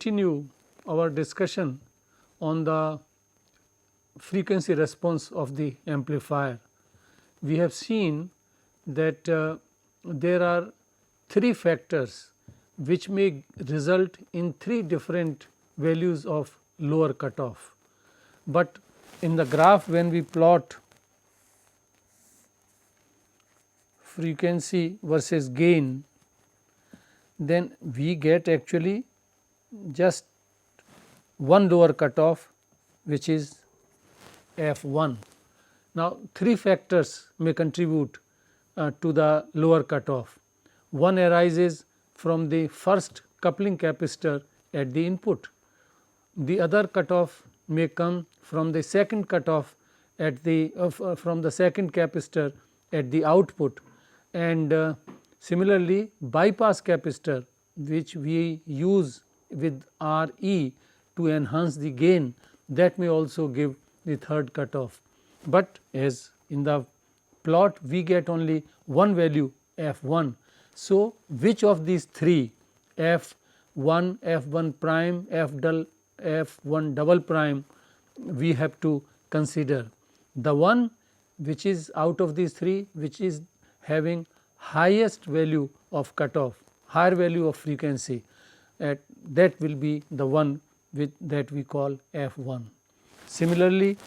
continue our discussion on the frequency response of the amplifier. We have seen that there are 3 factors which may result in 3 different values of lower cutoff, but in the graph when we plot frequency versus gain, then we get actually just one lower cutoff, which is f1. Now, 3 factors may contribute to the lower cutoff. One arises from the first coupling capacitor at the input. The other cutoff may come from the second cutoff at the from the second capacitor at the output, and similarly bypass capacitor, which we use with Re to enhance the gain, that may also give the third cutoff. But as in the plot we get only one value f1. So, which of these 3 f1, f1 prime, f1 double prime we have to consider? The one which is out of these 3 which is having highest value of cutoff, higher value of frequency, that will be the one with that we call f1. Similarly,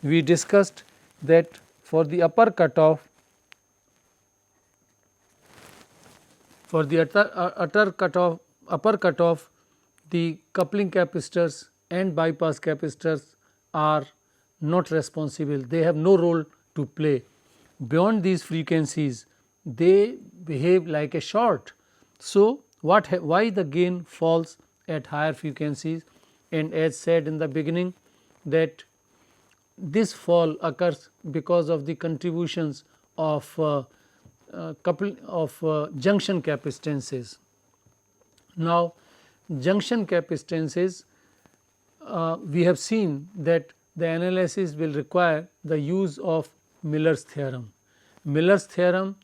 we discussed that for the upper cutoff, for the upper cutoff, the coupling capacitors and bypass capacitors are not responsible, they have no role to play. Beyond these frequencies, they behave like a short. So, why the gain falls at higher frequencies, and as said in the beginning that this fall occurs because of the contributions of junction capacitances. Now, junction capacitances, we have seen that the analysis will require the use of Miller's theorem. Miller's theorem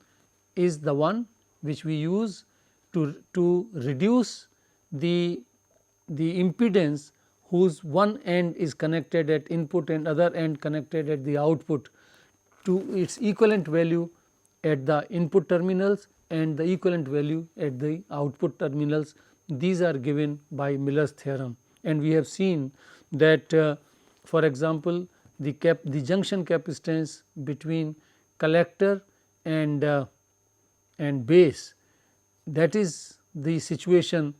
is the one which we use to reduce the impedance whose one end is connected at input and other end connected at the output to its equivalent value at the input terminals and the equivalent value at the output terminals. These are given by Miller's theorem, and we have seen that for example, the junction capacitance between collector and base, that is the situation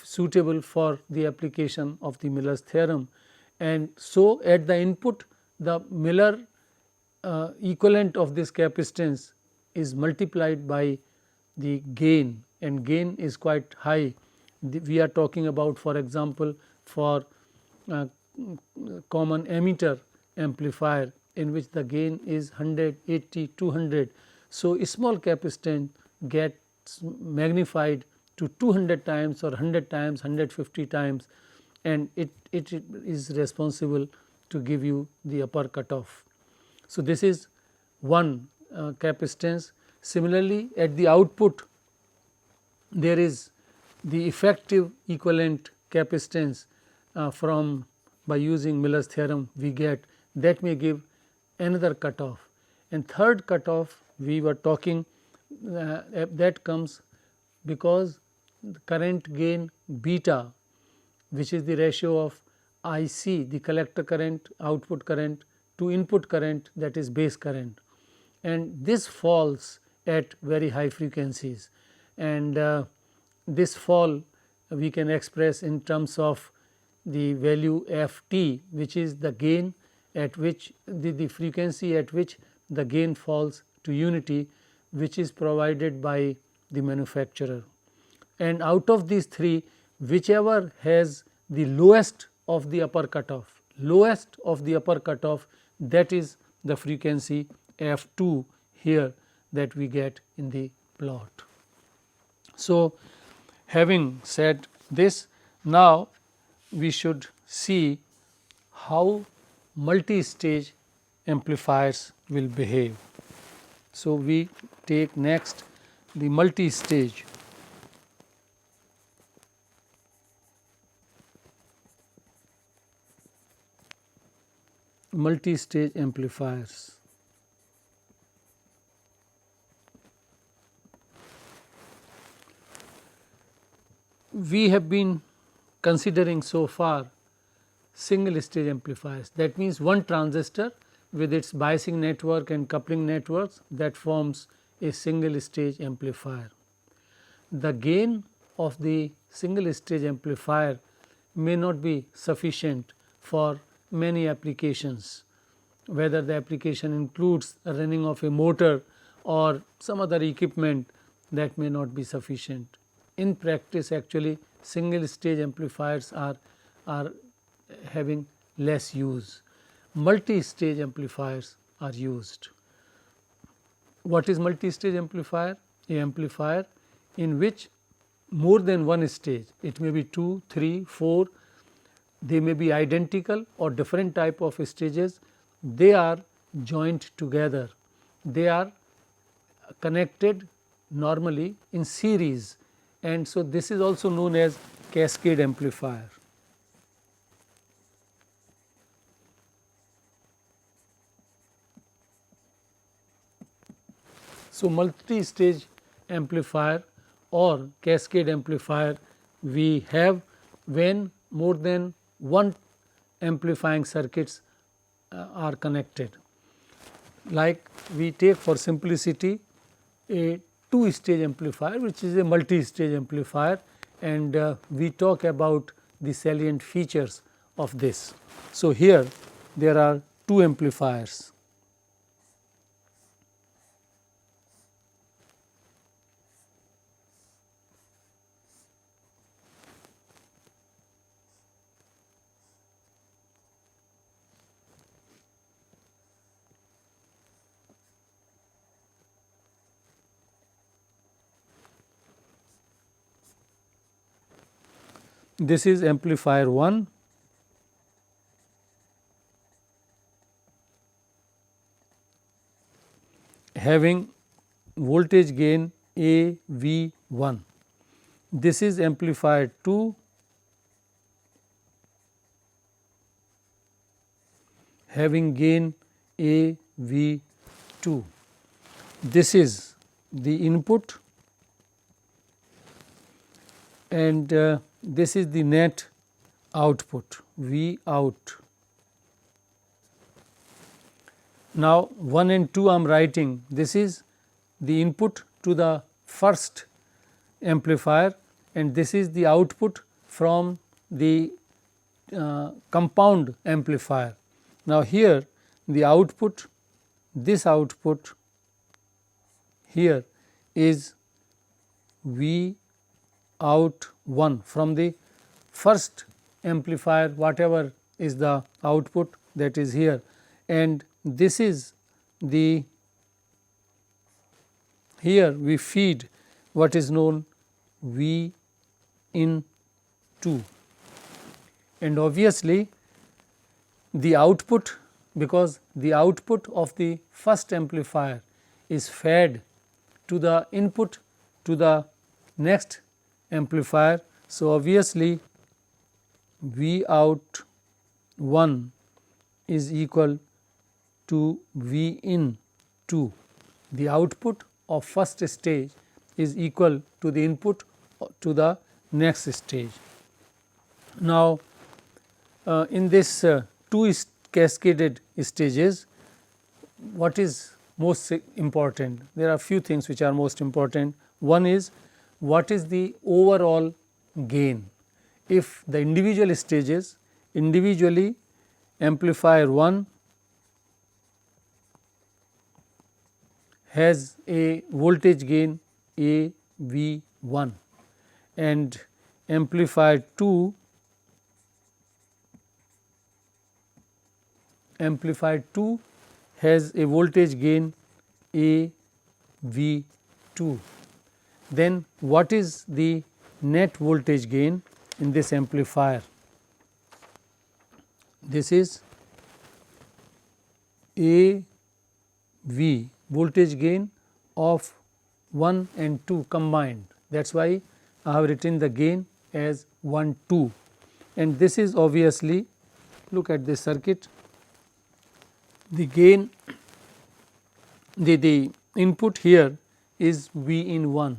suitable for the application of the Miller's theorem. And so, at the input the Miller equivalent of this capacitance is multiplied by the gain, and gain is quite high. We are talking about, for example, for common emitter amplifier in which the gain is 100, 80, 200. So, a small capacitance gets magnified to 200 times or 100 times, 150 times, and it is responsible to give you the upper cutoff. So, this is one capacitance. Similarly, at the output there is the effective equivalent capacitance from by using Miller's theorem we get, that may give another cutoff. And third cutoff we were talking that comes because the current gain beta, which is the ratio of IC, the collector current, output current, to input current, that is base current, and this falls at very high frequencies, and this fall we can express in terms of the value f t, which is the gain at which the frequency at which the gain falls to unity, which is provided by the manufacturer. And out of these 3, whichever has the lowest of the upper cutoff, that is the frequency f 2 here that we get in the plot. So, having said this, now we should see how multi-stage amplifiers will behave. So, we take next the multi-stage. multi-stage amplifiers. We have been considering so far single stage amplifiers, that means one transistor with its biasing network and coupling networks that forms a single stage amplifier. The gain of the single stage amplifier may not be sufficient for many applications, whether the application includes a running of a motor or some other equipment, that may not be sufficient. In practice, actually single stage amplifiers are having less use. Multi-stage amplifiers are used. What is multi-stage amplifier? A amplifier in which more than one stage, it may be 2, 3, 4, they may be identical or different type of stages, they are joined together, they are connected normally in series, and so this is also known as cascade amplifier. So, multi-stage amplifier or cascade amplifier we have when more than one amplifying circuits are connected. Like we take for simplicity a two-stage amplifier, which is a multi-stage amplifier, and we talk about the salient features of this. So, here there are two amplifiers. This is amplifier 1, having voltage gain A V 1. This is amplifier 2, having gain A V 2. This is the input, and this is the net output V out. Now, 1 and 2 I am writing, this is the input to the first amplifier, and this is the output from the compound amplifier. Now, here the output, this output here is V out 1 from the first amplifier, whatever is the output, that is here, and this is the, here we feed what is known V in 2, and obviously the output, because the output of the first amplifier is fed to the input to the next amplifier. So, obviously V out 1 is equal to V in 2. The output of first stage is equal to the input to the next stage. Now, in this two cascaded stages, what is most important? There are few things which are most important. One is, what is the overall gain? If the individual stages, individually amplifier 1 has a voltage gain A V 1 and amplifier 2 has a voltage gain A V 2. Then what is the net voltage gain in this amplifier? This is A V, voltage gain of 1 and 2 combined, that is why I have written the gain as 1 2, and this is obviously, look at this circuit, the gain, the input here is V in 1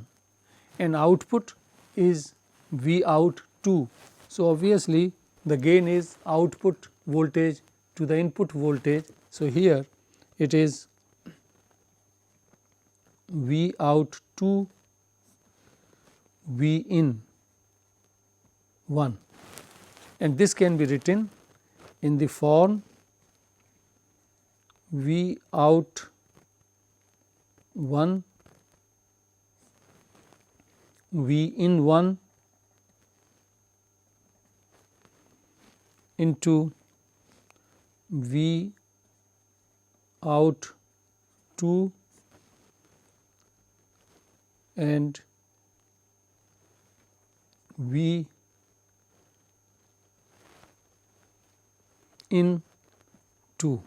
and output is V out 2. So, obviously, the gain is output voltage to the input voltage. So, here it is V out 2 V in 1, and this can be written in the form V out 1 V in 1 into V out 2 and V in 2,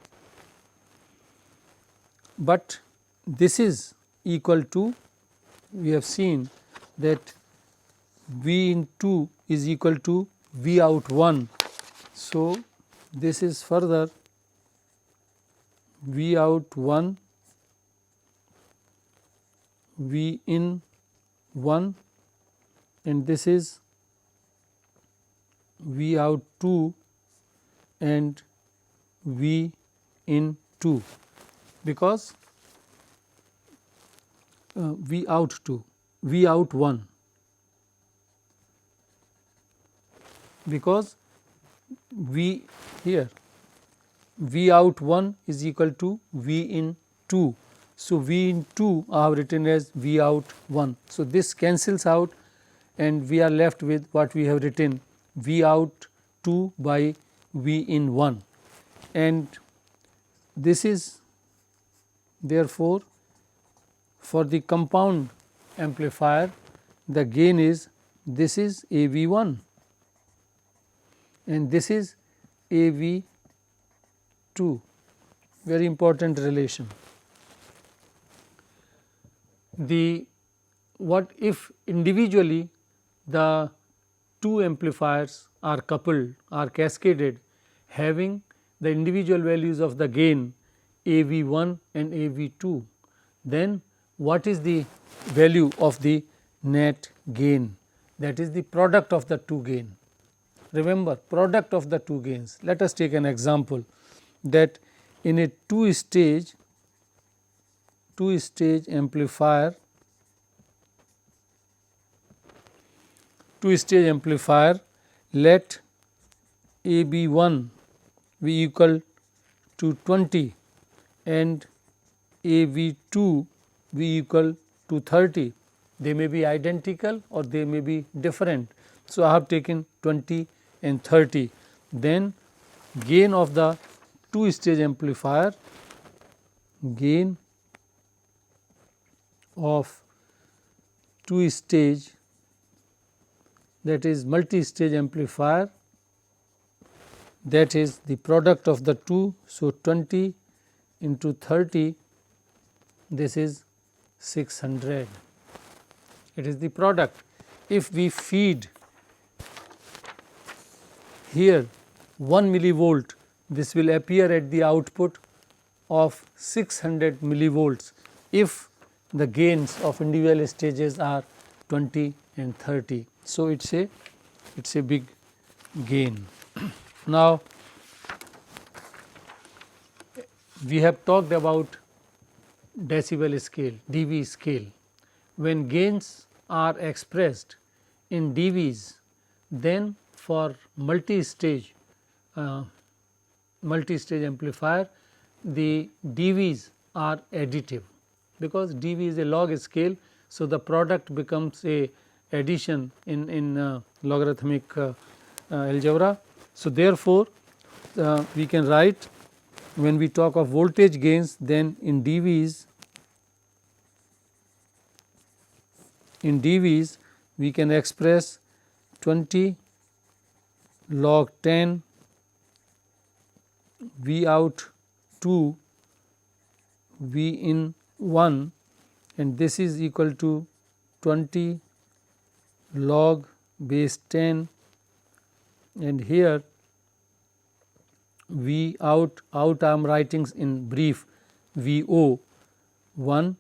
but this is equal to, we have seen that V in 2 is equal to V out 1. So, this is further V out 1 V in 1 and this is V out 2 and V in 2, because V out 2 V out 1, because V here V out 1 is equal to V in 2. So, V in 2 I have written as V out 1. So, this cancels out and we are left with what we have written V out 2 by V in 1, and this is therefore, for the compound amplifier the gain is, this is A V 1 and this is A V 2, very important relation. The what if individually the two amplifiers are coupled, are cascaded, having the individual values of the gain A V 1 and A V 2, then what is the value of the net gain, that is the product of the two gain. Remember, product of the two gains. Let us take an example that in a two stage amplifier, let A B 1 be equal to 20 and A V 2 be equal to 30. They may be identical or they may be different. So, I have taken 20 and 30. Then gain of the two stage amplifier, gain of two stage, that is multi stage amplifier, that is the product of the two. So, 20 into 30, this is 600, it is the product. If we feed here 1 millivolt, this will appear at the output of 600 millivolts if the gains of individual stages are 20 and 30. So, it is a big gain. Now, we have talked about decibel scale, dB scale. When gains are expressed in dBs, then for multi-stage amplifier, the dBs are additive, because dB is a log scale. So, the product becomes a addition in logarithmic algebra. So, therefore, we can write, when we talk of voltage gains, then in dBs we can express 20 log 10 V out 2 V in 1, and this is equal to 20 log base 10, and here V out I am writing in brief VO 1,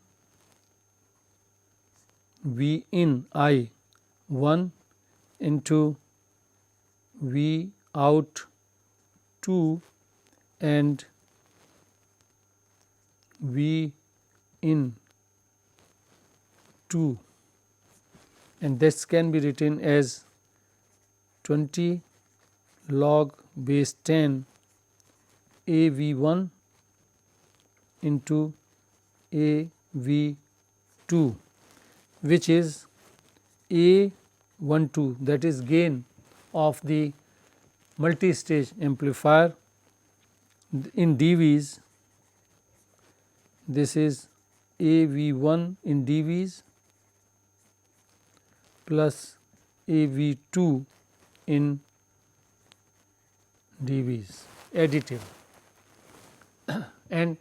V in I 1 into V out 2 and V in 2, and this can be written as 20 log base 10 AV1 into AV2, which is A12, that is gain of the multi-stage amplifier. In dVs, this is AV1 in dVs plus AV2 in dVs, additive. And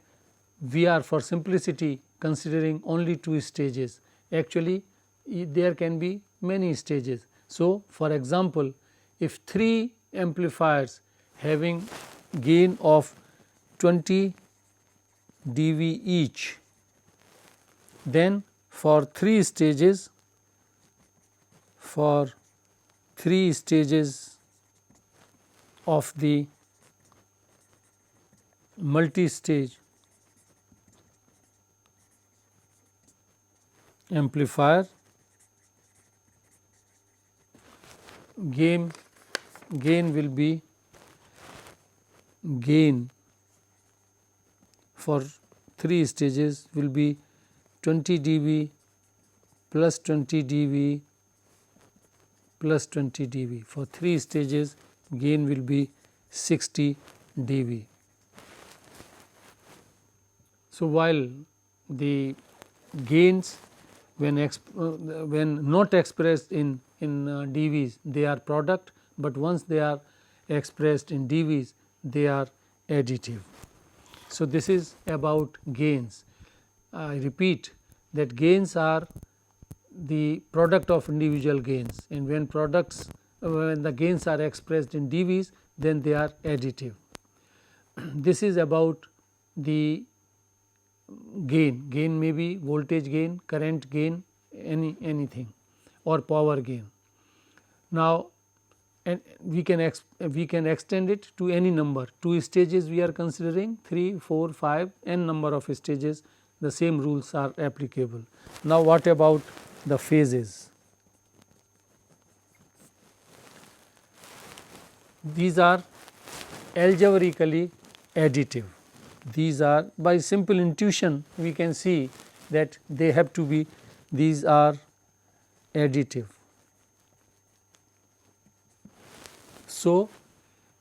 we are for simplicity considering only 2 stages. Actually there can be many stages. So, for example, if 3 amplifiers having gain of 20 dV each, then for 3 stages of the multi-stage amplifier, gain will be for 3 stages will be 20 dB plus 20 dB plus 20 dB. For 3 stages gain will be 60 dB. So, while the gains when not expressed in dBs, they are product, but once they are expressed in dBs, they are additive. So, this is about gains. I repeat that gains are the product of individual gains, and when the gains are expressed in dBs, then they are additive. This is about the gain may be voltage gain, current gain, anything, or power gain. Now, and we can extend it to any number. 2 stages we are considering, 3, 4, 5, n number of stages, the same rules are applicable. Now, what about the phases? These are algebraically additive. These are, by simple intuition we can see that they have to be, these are additive. So,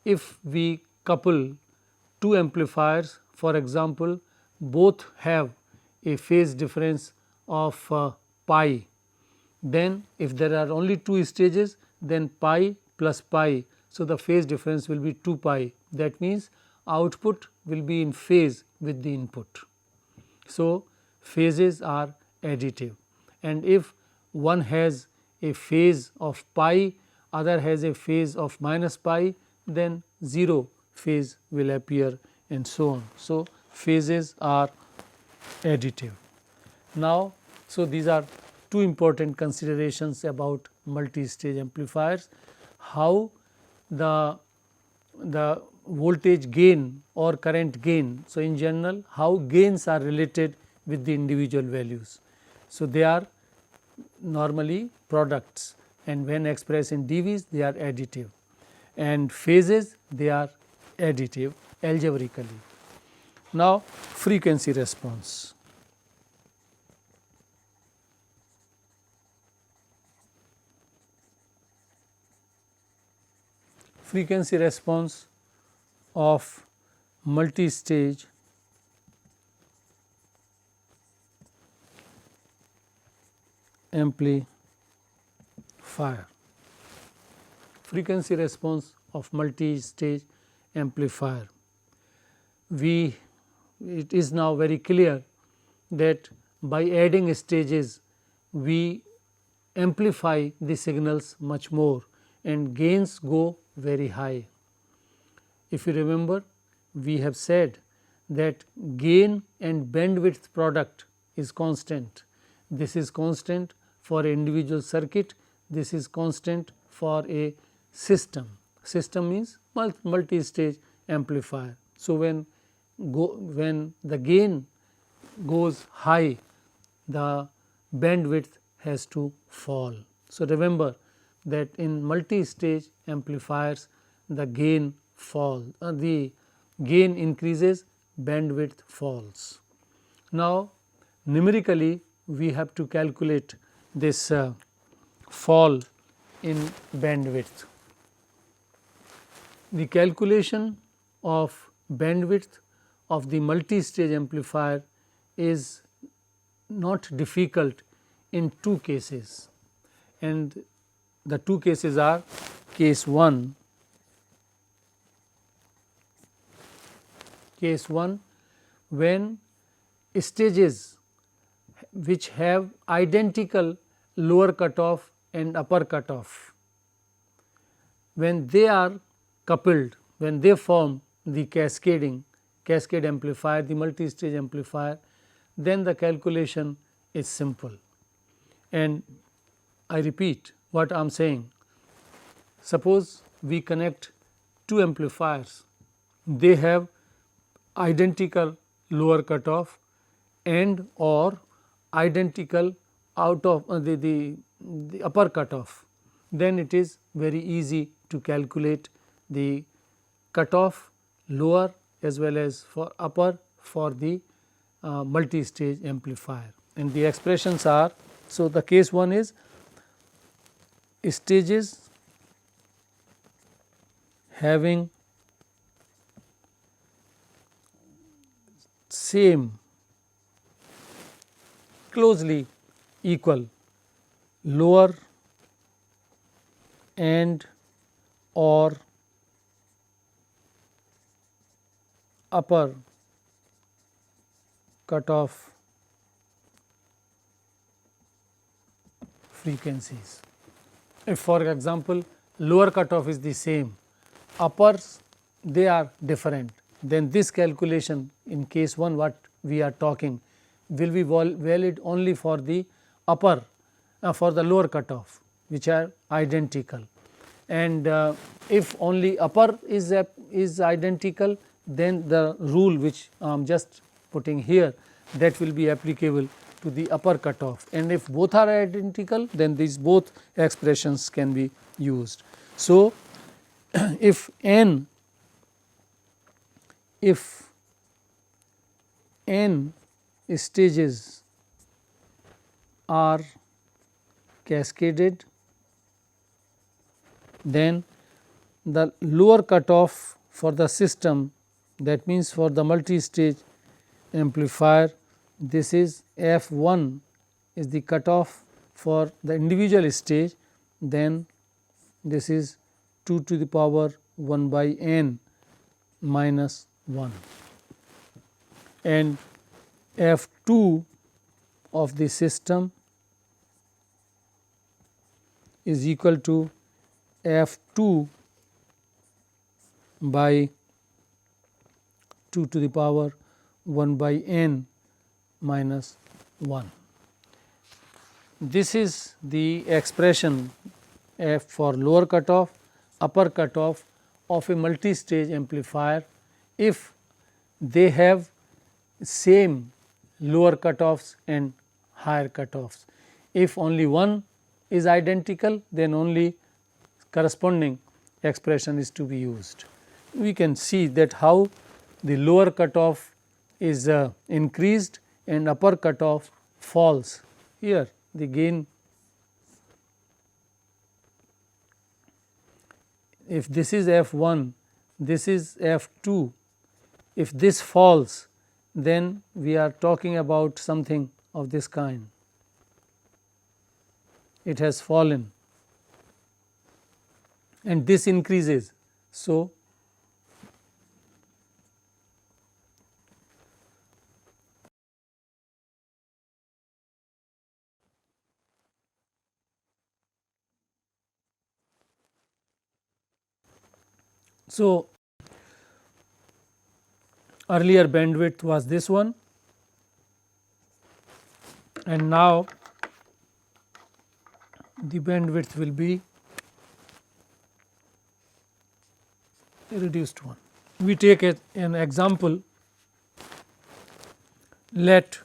if we couple 2 amplifiers, for example, both have a phase difference of pi, then if there are only 2 stages, then pi plus pi. So, the phase difference will be 2 pi, that means output will be in phase with the input. So, phases are additive, and if one has a phase of pi, other has a phase of minus pi, then 0 phase will appear and so on. So, phases are additive. Now, so these are 2 important considerations about multi-stage amplifiers, how the voltage gain or current gain. So, in general how gains are related with the individual values. So, they are normally products, and when expressed in dVs they are additive, and phases they are additive algebraically. Now, frequency response. Frequency response of multi-stage amplifier. Frequency response of multi-stage amplifier. It is now very clear that by adding stages we amplify the signals much more and gains go very high. If you remember, we have said that gain and bandwidth product is constant. This is constant for individual circuit, this is constant for a system. System means multi-stage amplifier. So, when the gain goes high, the bandwidth has to fall. So, remember that in multi-stage amplifiers the gain the gain increases, bandwidth falls. Now, numerically we have to calculate this fall in bandwidth. The calculation of bandwidth of the multi-stage amplifier is not difficult in two cases, and the two cases are case 1 when stages which have identical lower cutoff and upper cutoff, when they are coupled, when they form the cascade amplifier, the multi-stage amplifier, then the calculation is simple. And I repeat what I am saying. Suppose we connect two amplifiers, they have identical lower cutoff and or identical out of the upper cutoff, then it is very easy to calculate the cutoff lower as well as for upper for the multi-stage amplifier, and the expressions are. So, the case 1 is stages having same closely equal lower and or upper cutoff frequencies. If for example, lower cutoff is the same, uppers they are different, then this calculation in case 1 what we are talking will be valid only for the upper for the lower cutoff which are identical, and if only upper is identical, then the rule which I am just putting here, that will be applicable to the upper cutoff, and if both are identical, then these both expressions can be used. So, if n stages are cascaded, then the lower cutoff for the system, that means for the multi-stage amplifier, this is F1 is the cutoff for the individual stage, then this is 2 to the power 1 by n minus 1, and F2 of the system is equal to F2 by 2 to the power 1 by n minus 1. This is the expression F for lower cutoff, upper cutoff of a multi-stage amplifier if they have same lower cutoffs and higher cutoffs. If only one is identical, then only corresponding expression is to be used. We can see that how the lower cutoff is increased and upper cutoff falls. Here the gain, if this is F1, this is F2, if this falls, then we are talking about something of this kind. It has fallen and this increases. So, earlier bandwidth was this one, and now the bandwidth will be a reduced one. We take an example. Let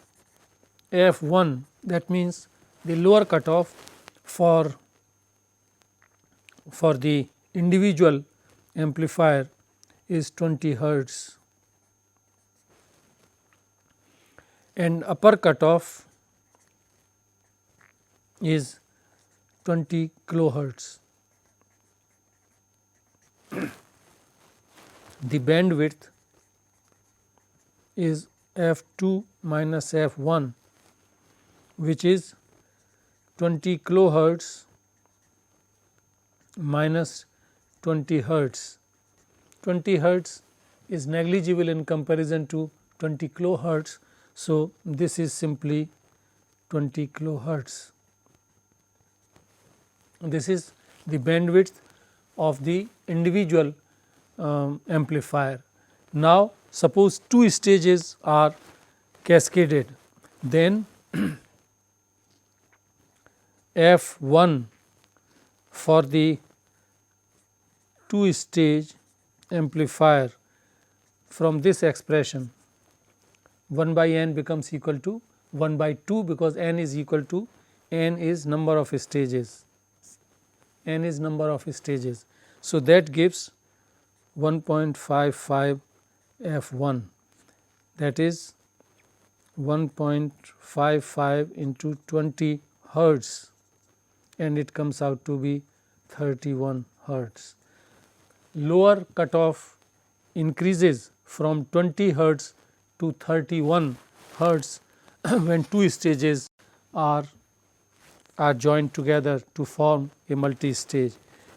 f1, that means the lower cutoff for the individual amplifier is 20 hertz, and upper cutoff is 20 kilohertz. The bandwidth is f2 minus f1, which is 20 kilohertz minus 20 hertz. 20 hertz is negligible in comparison to 20 kilohertz. So, this is simply 20 kilohertz. This is the bandwidth of the individual amplifier. Now, suppose two stages are cascaded, then f1 for the two stage amplifier from this expression 1 by n becomes equal to 1 by 2, because n is equal to n is number of stages, n is number of stages. So, that gives 1.55 f1, that is 1.55 into 20 hertz, and it comes out to be 31 hertz. Lower cutoff increases from 20 hertz to 31 hertz when two stages are joined together to form a multi-stage,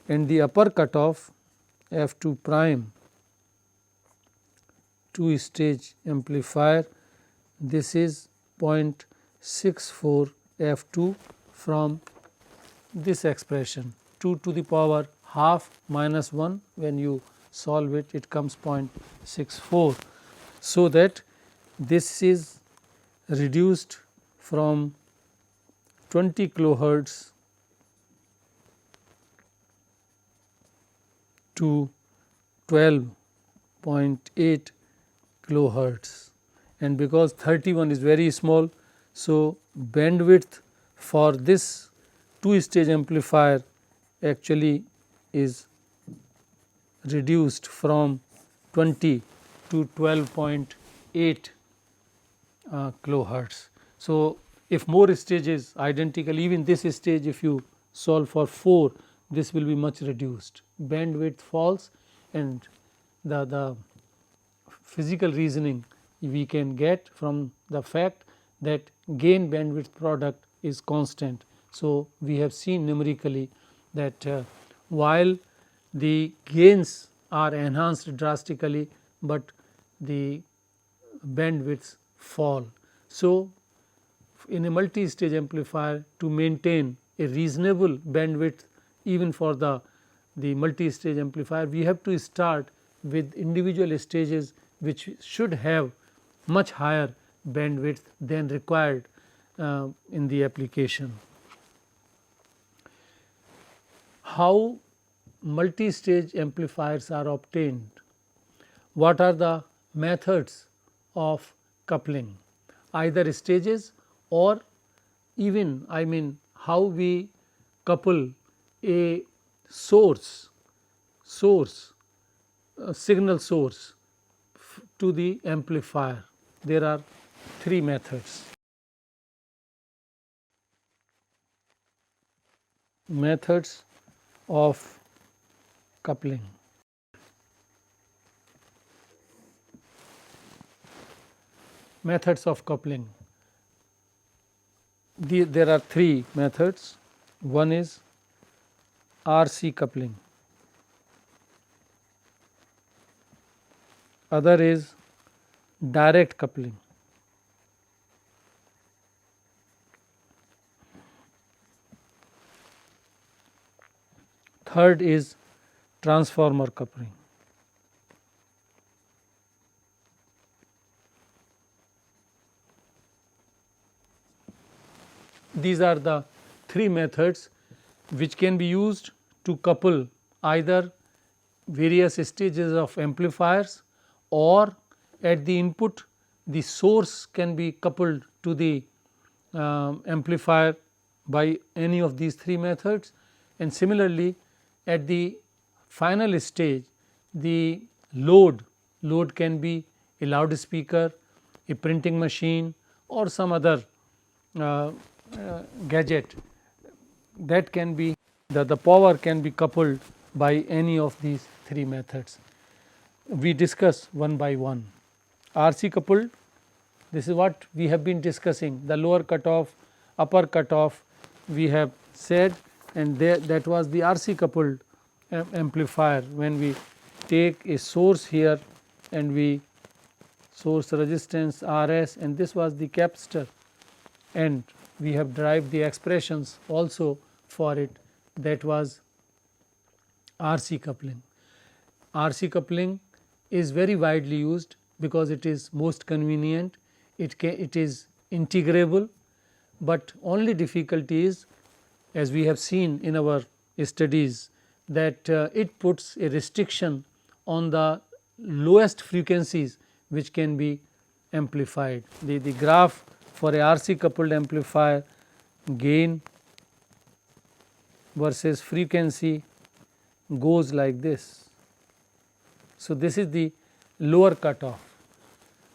and the upper cutoff f2 prime two stage amplifier, this is 0.64 f2 from this expression 2 to the power half minus 1, when you solve it, it comes 0.64. So, that this is reduced from 20 kilohertz to 12.8 kilohertz, and because 31 is very small. So, bandwidth for this two stage amplifier actually is reduced from 20 to 12.8 kilohertz. So, if more stages identical, even this stage if you solve for 4, this will be much reduced, bandwidth falls, and the physical reasoning we can get from the fact that gain bandwidth product is constant. So, we have seen numerically that while the gains are enhanced drastically, but the bandwidths fall. So, in a multi-stage amplifier, to maintain a reasonable bandwidth even for the multi-stage amplifier, we have to start with individual stages which should have much higher bandwidth than required in the application. How multi-stage amplifiers are obtained? What are the methods of coupling, either stages or even how we couple a signal source to the amplifier. There are three methods. Methods of coupling. Methods of coupling. There are three methods. One is RC coupling, other is direct coupling, third is transformer coupling. these are the three methods which can be used to couple either various stages of amplifiers, or at the input the source can be coupled to the amplifier by any of these three methods, and similarly at the final stage the load can be a loudspeaker, a printing machine, or some other gadget that can be the power can be coupled by any of these three methods. We discuss one by one. RC coupled, this is what we have been discussing, the lower cutoff, upper cutoff we have said, and that was the RC coupled amplifier, when we take a source here and we source resistance RS, and this was the capacitor, and we have derived the expressions also for it, that was RC coupling. RC coupling is very widely used because it is most convenient, it is integrable, but only difficulty is, as we have seen in our studies, that it puts a restriction on the lowest frequencies which can be amplified. The graph for a RC coupled amplifier, gain versus frequency goes like this. So, this is the lower cutoff.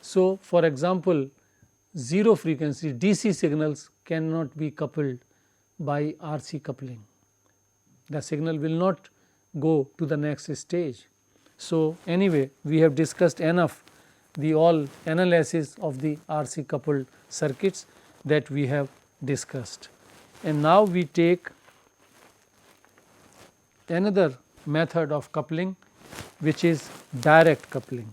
So, for example, 0 frequency DC signals cannot be coupled by RC coupling, the signal will not go to the next stage. So, anyway we have discussed enough the all analysis of the RC coupled circuits that we have discussed, and now we take another method of coupling, which is direct coupling.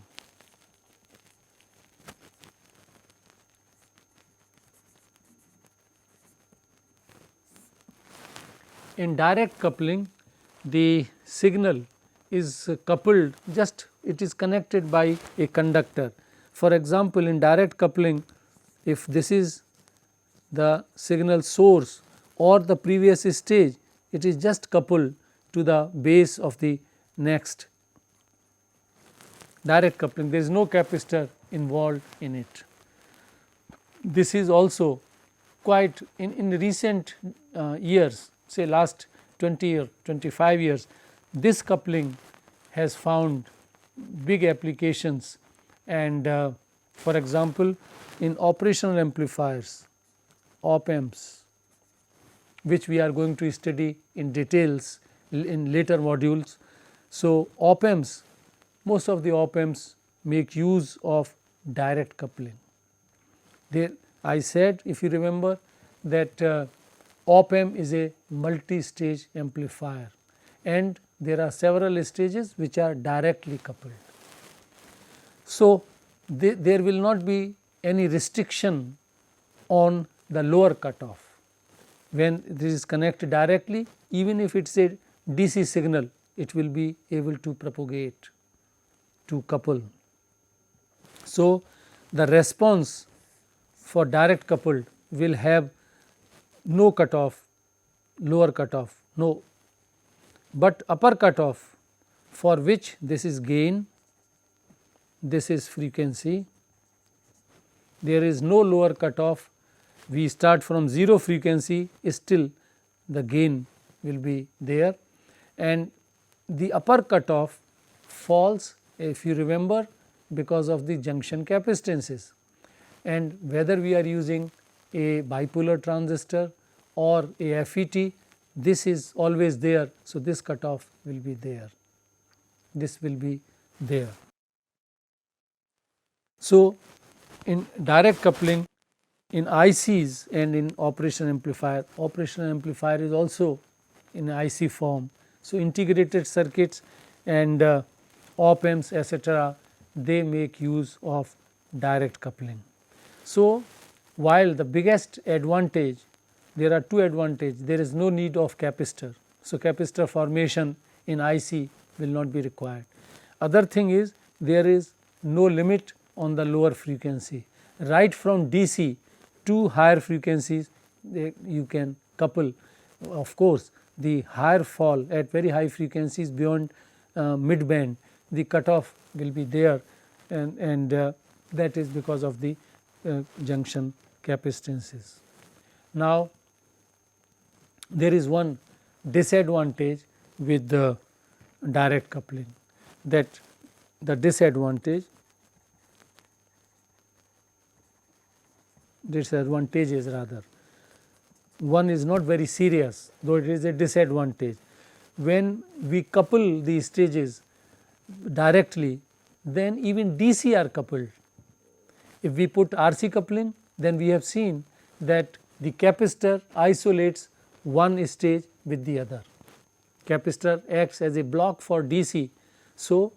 In direct coupling, the signal is coupled, just it is connected by a conductor. For example, in direct coupling, if this is the signal source or the previous stage, it is just coupled to the base of the next. Direct coupling, there is no capacitor involved in it. This is also quite in recent years, say last 20 or 25 years, this coupling has found big applications, and for example, in operational amplifiers, op amps, which we are going to study in details in later modules. So, op amps, most of the op amps make use of direct coupling. There I said, if you remember, that op amp is a multi-stage amplifier, and there are several stages which are directly coupled. So, there will not be any restriction on the lower cutoff when this is connected directly, even if it is a DC signal, it will be able to propagate, to couple. So, the response for direct coupled will have no cutoff, lower cutoff, no, but upper cutoff, for which this is gain, this is frequency, there is no lower cutoff, we start from 0 frequency, still the gain will be there, and the upper cutoff falls, if you remember, because of the junction capacitances, and whether we are using a bipolar transistor or a FET, this is always there. So, this cutoff will be there, this will be there. So, in direct coupling, in ICs and in operational amplifier is also in IC form. So, integrated circuits and op amps etc., they make use of direct coupling. So, while the biggest advantage, there are two advantages, there is no need of capacitor. So, capacitor formation in IC will not be required. Other thing is, there is no limit on the lower frequency, right from DC to higher frequencies you can couple. Of course, the higher fall at very high frequencies beyond mid band, the cutoff will be there, and that is because of the junction capacitances. Now, there is one disadvantage with the direct coupling, that the disadvantages rather, one is not very serious, though it is a disadvantage. When we couple these stages directly, then even DC are coupled. If we put RC coupling, then we have seen that the capacitor isolates one stage with the other. Capacitor acts as a block for DC. So,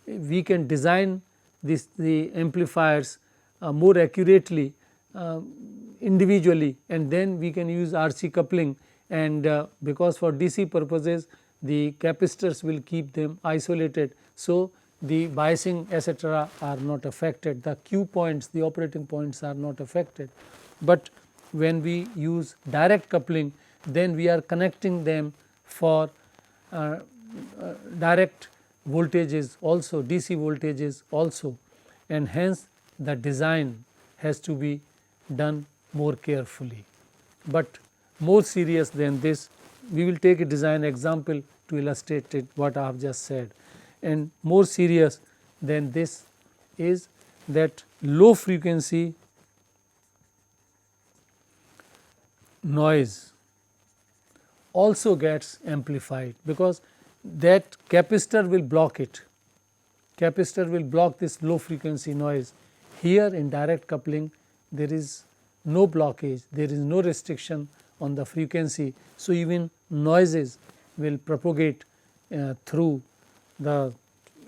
we can design the amplifiers more accurately individually, and then we can use RC coupling, and because for DC purposes the capacitors will keep them isolated. So, the biasing etc. are not affected, the Q points, the operating points are not affected. But when we use direct coupling, then we are connecting them for direct voltages also, DC voltages also, and hence the design has to be done more carefully. But more serious than this, we will take a design example to illustrate it what I have just said. And more serious than this is that low frequency noise also gets amplified, because that capacitor will block it, capacitor will block this low frequency noise. Here in direct coupling there is no blockage, there is no restriction on the frequency. So, even noises will propagate through the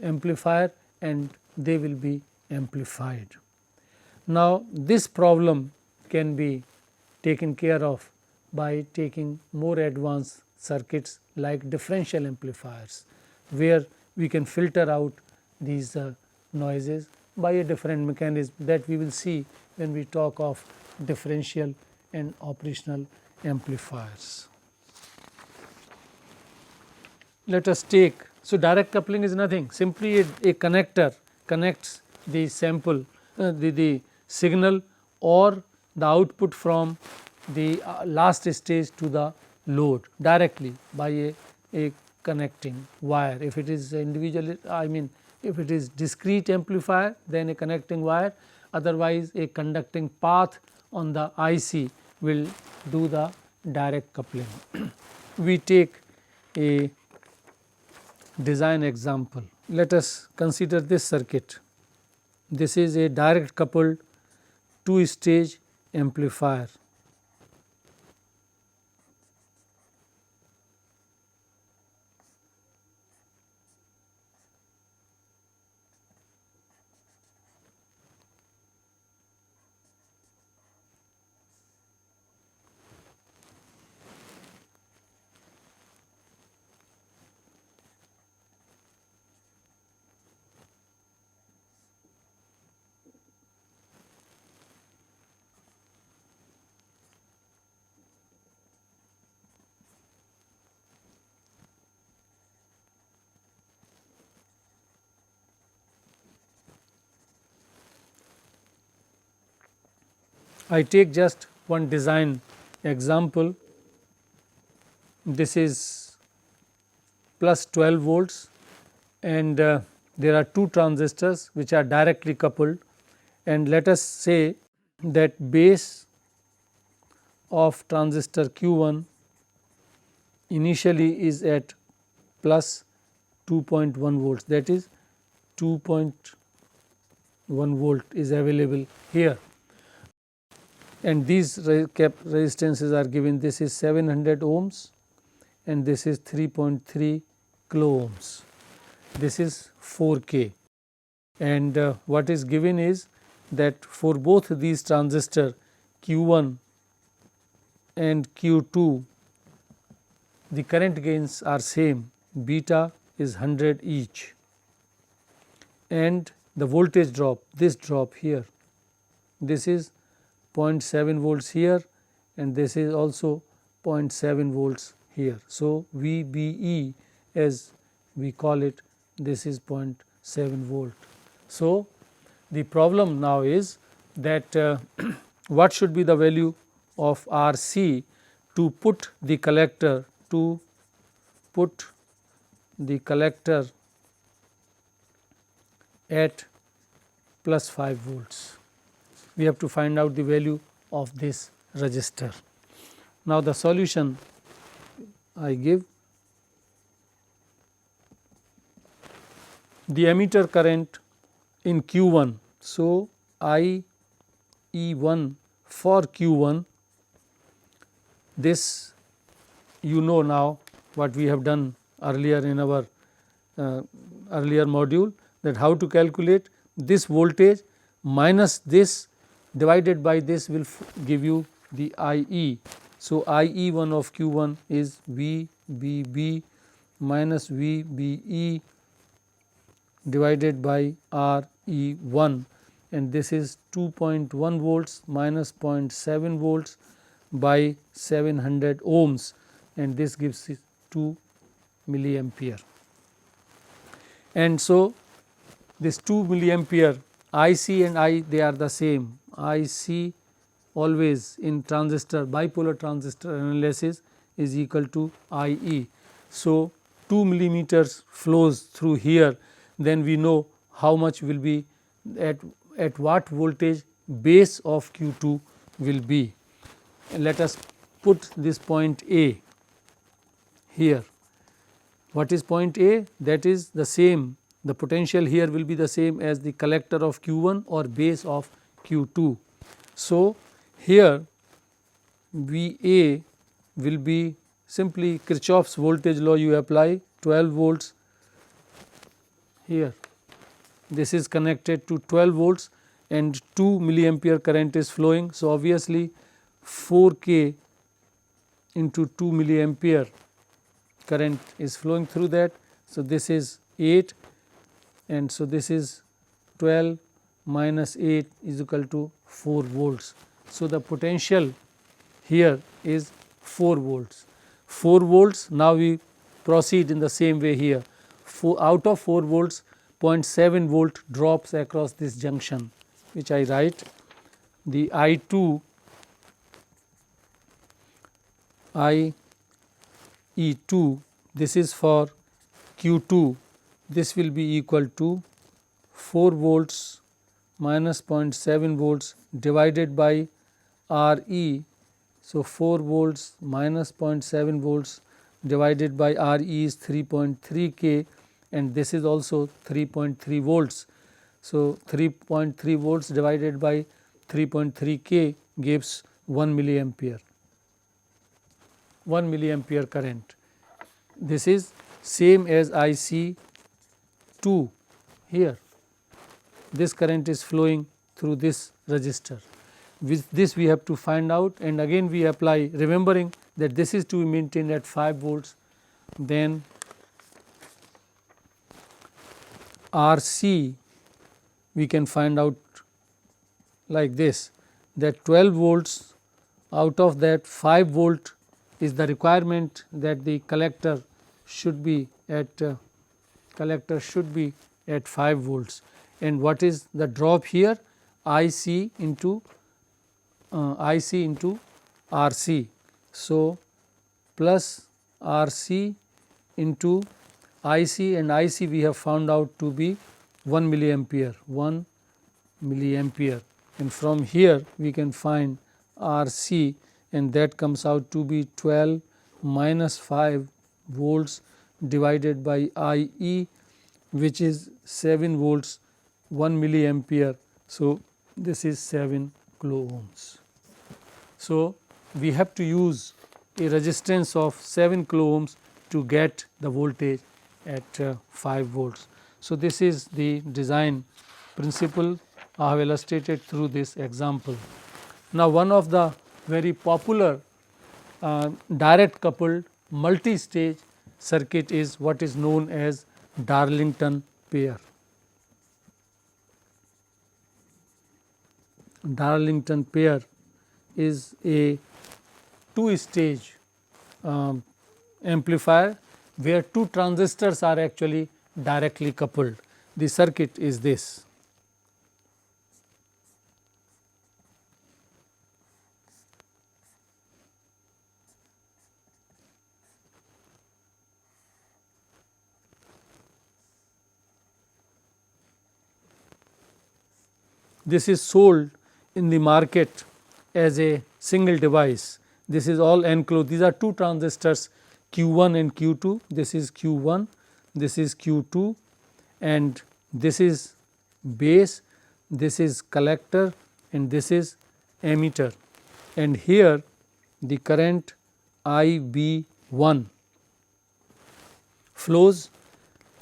amplifier and they will be amplified. Now, this problem can be taken care of by taking more advanced circuits like differential amplifiers, where we can filter out these noises by a different mechanism that we will see when we talk of differential and operational amplifiers. Let us take, so direct coupling is nothing, simply a connector connects the sample the signal or the output from the last stage to the load directly by a connecting wire. If it is individual, I mean if it is discrete amplifier, then a connecting wire, otherwise a conducting path on the IC will do the direct coupling. We take a design example. Let us consider this circuit. This is a direct coupled two stage amplifier. I take just one design example. This is plus 12 volts and there are two transistors which are directly coupled, and let us say that base of transistor Q1 initially is at plus 2.1 volts, that is 2.1 volt is available here, and these resistances are given. This is 700 ohms and this is 3.3 kilo ohms. This is 4K, and what is given is that for both these transistor Q1 and Q2 the current gains are same, beta is 100 each, and the voltage drop, this drop here, this is 0.7 volts here and this is also 0.7 volts here. So, VBE as we call it, this is 0.7 volt. So, the problem now is that what should be the value of RC to put the collector at plus 5 volts. We have to find out the value of this resistor. Now, the solution I give: the emitter current in Q1. So, I E1 for Q1, this you know now what we have done earlier in our earlier module, that how to calculate this voltage minus this divided by this will give you the IE. So, IE1 of Q1 is VBB minus VBE divided by RE1, and this is 2.1 volts minus 0.7 volts by 700 ohms, and this gives 2 milliampere. And so, this 2 milliampere IC and I, they are the same. IC always in transistor, bipolar transistor analysis is equal to IE. So, 2 millimeters flows through here, then we know how much will be at what voltage base of Q2 will be. And let us put this point A here. What is point A? That is the same, the potential here will be the same as the collector of Q1 or base of Q2. So, here VA will be simply Kirchhoff's voltage law you apply, 12 volts here, this is connected to 12 volts and 2 milliampere current is flowing. So, obviously 4K into 2 milliampere current is flowing through that. So, this is 8, and so this is 12 minus 8 is equal to 4 volts. So, the potential here is 4 volts. 4 volts, now we proceed in the same way here. Out of 4 volts, 0.7 volt drops across this junction, which I write the I2 IE2, this is for Q2, this will be equal to 4 volts minus 0.7 volts divided by RE. So, 4 volts minus 0.7 volts divided by RE is 3.3 K, and this is also 3.3 volts. So, 3.3 volts divided by 3.3 K gives 1 milliampere, 1 milliampere current. This is same as IC2 here. This current is flowing through this resistor. With this we have to find out, and again we apply, remembering that this is to be maintained at 5 volts. Then RC we can find out like this, that 12 volts, out of that 5 volt is the requirement that the collector should be at 5 volts. And what is the drop here? IC into RC. So, plus RC into IC, and IC we have found out to be 1 milliampere, and from here we can find RC, and that comes out to be 12 minus 5 volts divided by IE, which is 7 volts, 1 milliampere. So, this is 7 kilo ohms. So, we have to use a resistance of 7 kilo ohms to get the voltage at 5 volts. So, this is the design principle I have illustrated through this example. Now, one of the very popular direct coupled multi-stage circuit is what is known as Darlington pair. Darlington pair is a two stage amplifier where two transistors are actually directly coupled. The circuit is this. This is sold in the market as a single device. This is all enclosed. These are two transistors Q1 and Q2. This is Q1, this is Q2, and this is base, this is collector, and this is emitter. And here the current IB1 flows,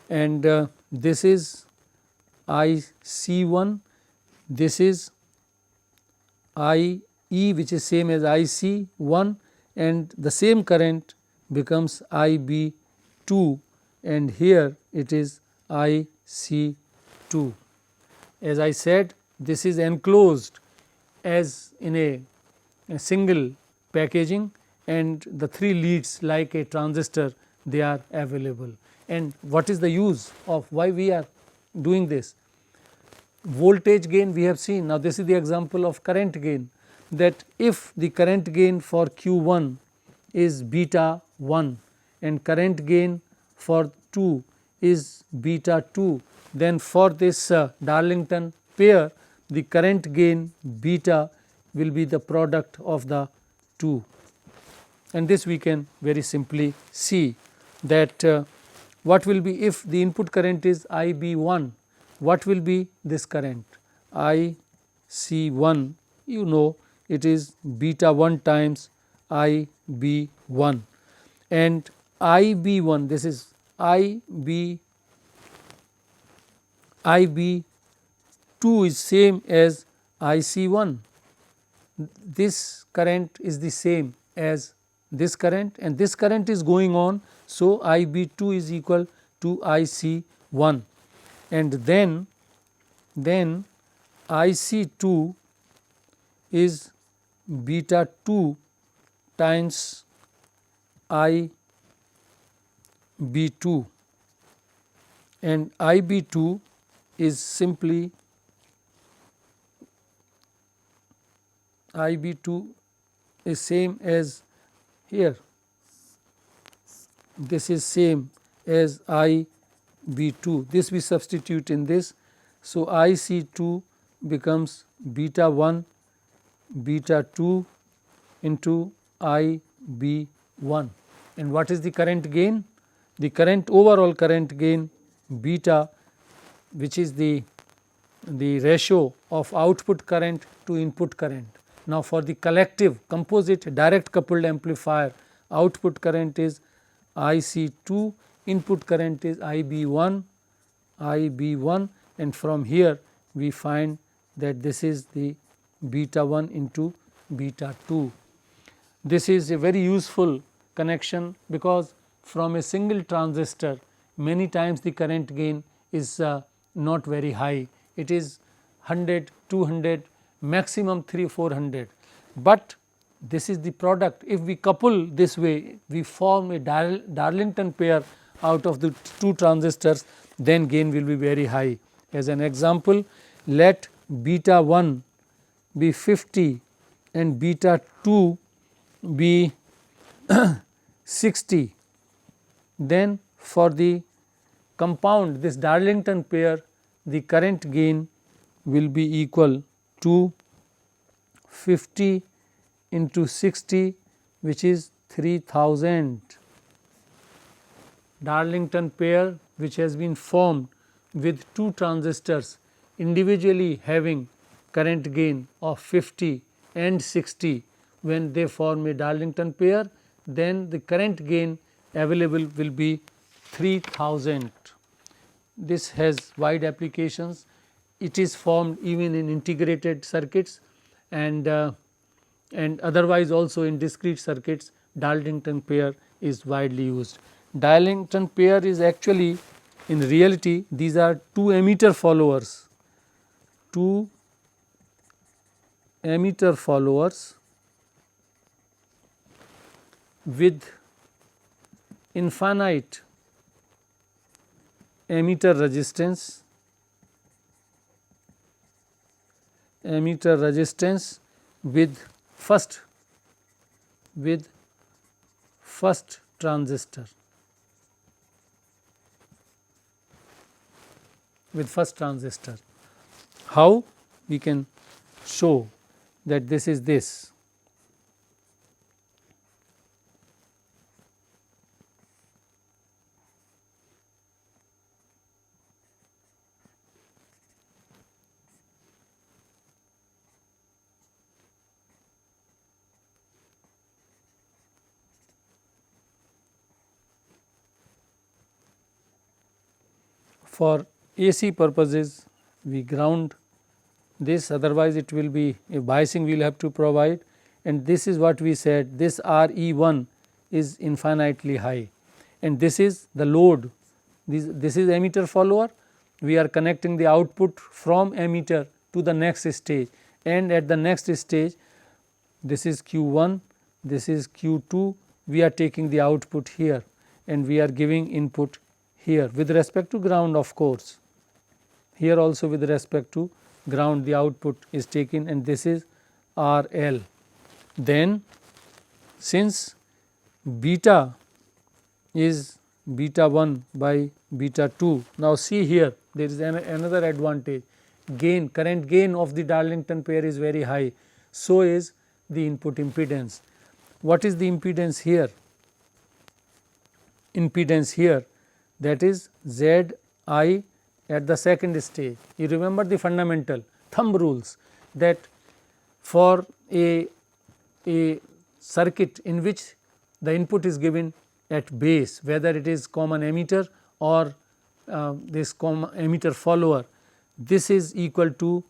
and this is IC1, this is IE, which is same as IC1, and the same current becomes IB2, and here it is IC2. As I said, this is enclosed as in a single packaging, and the three leads like a transistor, they are available. And what is the use of why we are doing this? Voltage gain we have seen. Now, this is the example of current gain, that if the current gain for Q1 is beta 1 and current gain for 2 is beta 2, then for this Darlington pair the current gain beta will be the product of the 2, and this we can very simply see that what will be if the input current is IB1, what will be this current IC1, you know it is beta 1 times IB1, and IB1, this is IB2 is same as IC1. This current is the same as this current, and this current is going on. So, IB2 is equal to IC1, and then IC2 is beta 2 times IB2, and IB2 is simply IB2 is same as here, this is same as IB2, this we substitute in this. So, IC2 becomes beta 1 beta 2 into IB1, and what is the current gain? The current overall current gain beta, which is the ratio of output current to input current. Now, for the collective composite direct coupled amplifier, output current is IC2, input current is IB1, and from here we find that this is the beta 1 into beta 2. This is a very useful connection, because from a single transistor many times the current gain is not very high, it is 100, 200, maximum 300-400, but this is the product. If we couple this way, we form a Darlington pair out of the two transistors, then gain will be very high. As an example, let beta 1 be 50 and beta 2 be 60, then for the compound this Darlington pair, the current gain will be equal to 50 into 60, which is 3000. Darlington pair which has been formed with two transistors individually having current gain of 50 and 60, when they form a Darlington pair, then the current gain available will be 3000. This has wide applications. It is formed even in integrated circuits, and otherwise also in discrete circuits Darlington pair is widely used. Darlington pair is actually, in reality, these are two emitter followers, with infinite emitter resistance with first transistor How we can show that this is this? For AC purposes we ground this, otherwise it will be a biasing we will have to provide, and this is what we said, this RE1 is infinitely high and this is the load, this is emitter follower, we are connecting the output from emitter to the next stage, and at the next stage this is Q1, this is Q2, we are taking the output here and we are giving input here with respect to ground, of course, here also with respect to ground the output is taken, and this is RL. Then since beta is beta 1 by beta 2, now see here there is another advantage, gain, current gain of the Darlington pair is very high, so is the input impedance. What is the impedance here? Impedance here, that is Z I at the second stage. You remember the fundamental thumb rules that for a circuit in which the input is given at base, whether it is common emitter or this common emitter follower, this is equal to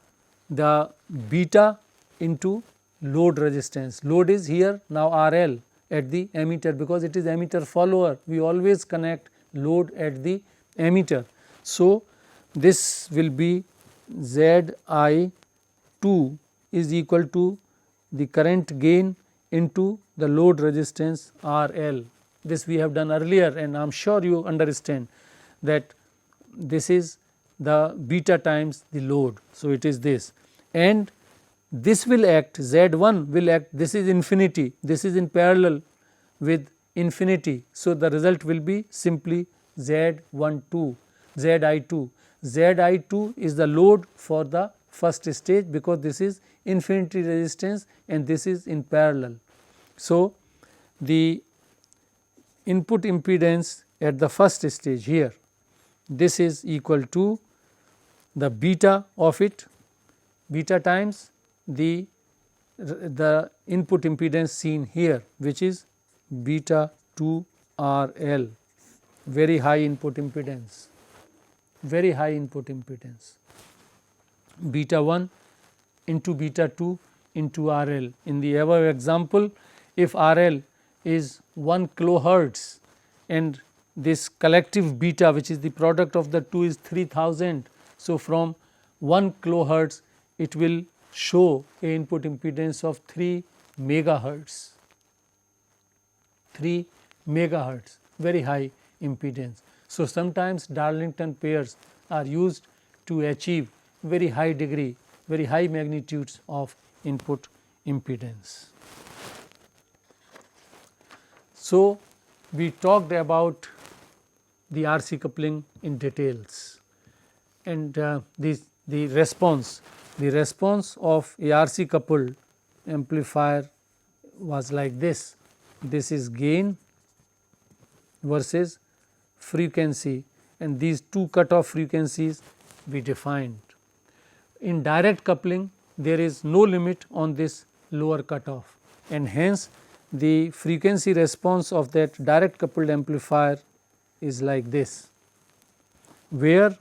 the beta into load resistance. Load is here now RL at the emitter, because it is emitter follower, we always connect load at the emitter. So, this will be ZI 2 is equal to the current gain into the load resistance RL. This we have done earlier, and I am sure you understand that this is the beta times the load. So, it is this, and this will act, Z1 will act, this is infinity, this is in parallel with infinity. So, the result will be simply Z12, Zi2. Zi2 is the load for the first stage, because this is infinity resistance and this is in parallel. So, the input impedance at the first stage here, this is equal to the beta of it, beta times the input impedance seen here, which is beta 2 RL, very high input impedance, very high input impedance, beta 1 into beta 2 into RL. In the above example, if RL is 1 kilohertz and this collective beta, which is the product of the two, is 3000. So, from 1 kilohertz it will show a input impedance of 3 megahertz, 3 megahertz, very high impedance. So, sometimes Darlington pairs are used to achieve very high degree, very high magnitudes of input impedance. So, we talked about the RC coupling in details, and the response of a RC coupled amplifier was like this. This is gain versus frequency, and these two cutoff frequencies we defined. In direct coupling there is no limit on this lower cutoff, and hence the frequency response of that direct coupled amplifier is like this, where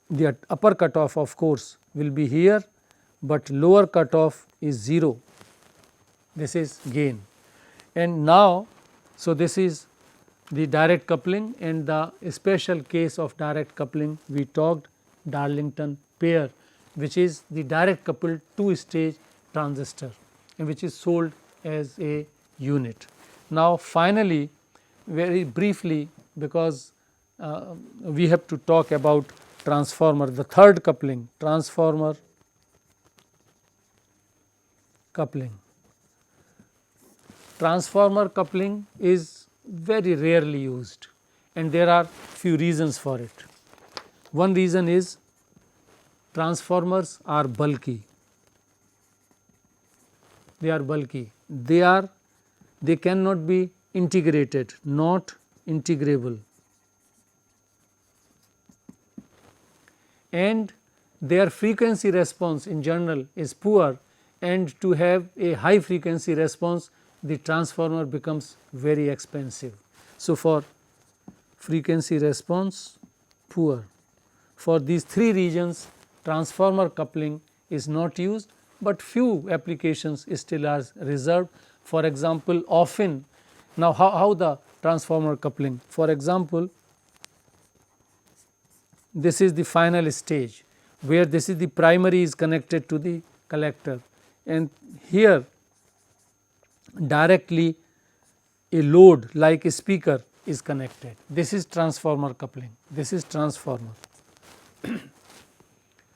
the upper cutoff of course will be here, but lower cutoff is 0, this is gain. And now, so this is the direct coupling, and the special case of direct coupling we talked Darlington pair, which is the direct coupled 2 stage transistor and which is sold as a unit. Now finally, very briefly, because we have to talk about transformer, the third coupling, transformer coupling. Transformer coupling is very rarely used and there are few reasons for it. One reason is transformers are bulky, they are bulky, they cannot be integrated, not integrable, and their frequency response in general is poor, and to have a high frequency response the transformer becomes very expensive. So, for frequency response poor, for these three reasons transformer coupling is not used, but few applications still are reserved. For example, often now how the transformer coupling, for example, this is the final stage where this is the primary is connected to the collector, and here directly a load like a speaker is connected. This is transformer coupling, this is transformer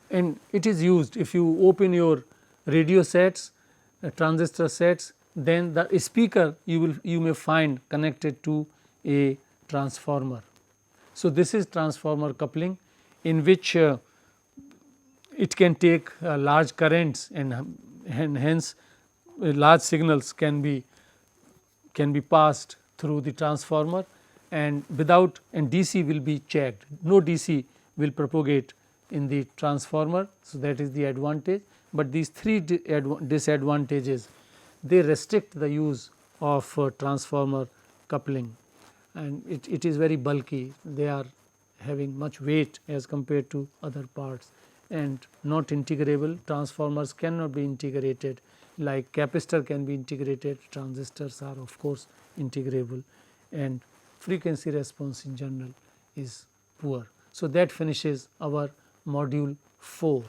and it is used if you open your radio sets, transistor sets, then the speaker you may find connected to a transformer. So, this is transformer coupling in which it can take large currents and hence large signals can be passed through the transformer, and without, and DC will be checked, no DC will propagate in the transformer. So, that is the advantage, but these three disadvantages, they restrict the use of transformer coupling, and it is very bulky, they are having much weight as compared to other parts and not integrable. Transformers cannot be integrated like capacitor can be integrated, transistors are of course integrable, and frequency response in general is poor. So, that finishes our module 4.